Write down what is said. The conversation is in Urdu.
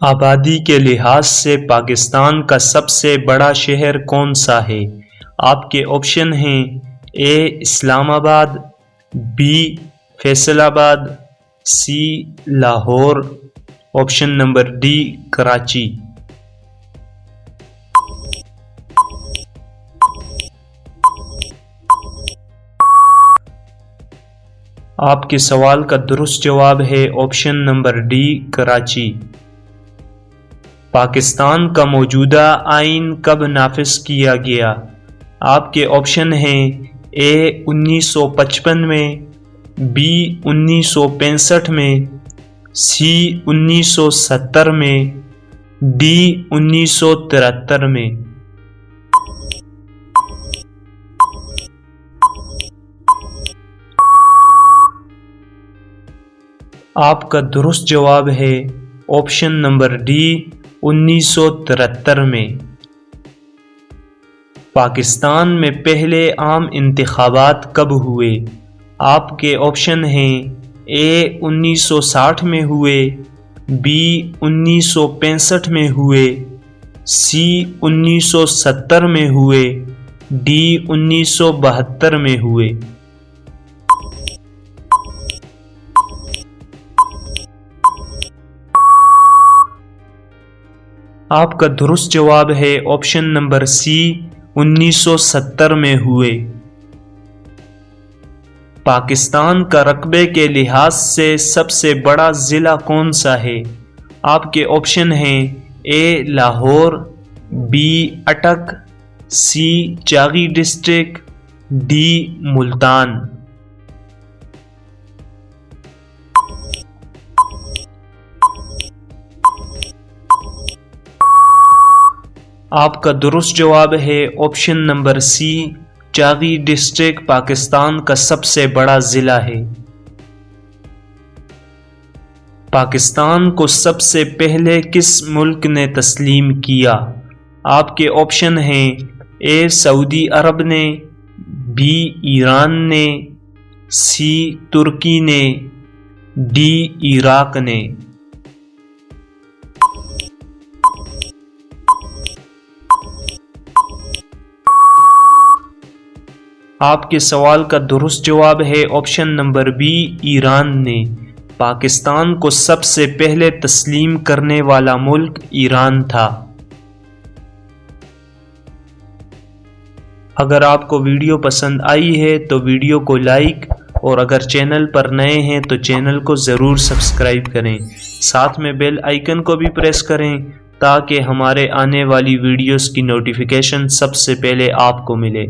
آبادی کے لحاظ سے پاکستان کا سب سے بڑا شہر کون سا ہے؟ آپ کے آپشن ہیں اے اسلام آباد، B Faisalabad, C Lahore, option number D Karachi. آپ کے سوال کا درست جواب ہے option number D Karachi. Pakistan کا موجودہ آئین کب نافذ کیا گیا؟ آپ کے آپشن ہیں اے 1955 میں، بی 1965 میں، سی 1970 میں، ڈی 1973 میں۔ آپ کا درست جواب ہے آپشن نمبر ڈی 1973 میں۔ پاکستان میں پہلے عام انتخابات کب ہوئے؟ آپ کے آپشن ہیں اے 1960 میں ہوئے، بی 1965 میں ہوئے، سی 1970 میں ہوئے، ڈی 1972 میں ہوئے۔ آپ کا درست جواب ہے آپشن نمبر سی 1970 میں ہوئے۔ پاکستان کا رقبے کے لحاظ سے سب سے بڑا ضلع کون سا ہے؟ آپ کے آپشن ہیں A Lahore, B Attock, C Chagai district, D Multan. آپ کا درست جواب ہے option number C Chagai district Pakistan کا سب سے بڑا ضلع ہے۔ پاکستان کو سب سے پہلے کس ملک نے تسلیم کیا؟ آپ کے آپشن ہیں اے سعودی عرب نے، بی ایران نے، سی ترکی نے، ڈی عراق نے۔ آپ کے سوال کا درست جواب ہے آپشن نمبر بی ایران نے۔ پاکستان کو سب سے پہلے تسلیم کرنے والا ملک ایران تھا۔ اگر آپ کو ویڈیو پسند آئی ہے تو ویڈیو کو لائک، اور اگر چینل پر نئے ہیں تو چینل کو ضرور سبسکرائب کریں، ساتھ میں بیل آئیکن کو بھی پریس کریں تاکہ ہمارے آنے والی ویڈیوز کی نوٹیفیکیشن سب سے پہلے آپ کو ملے۔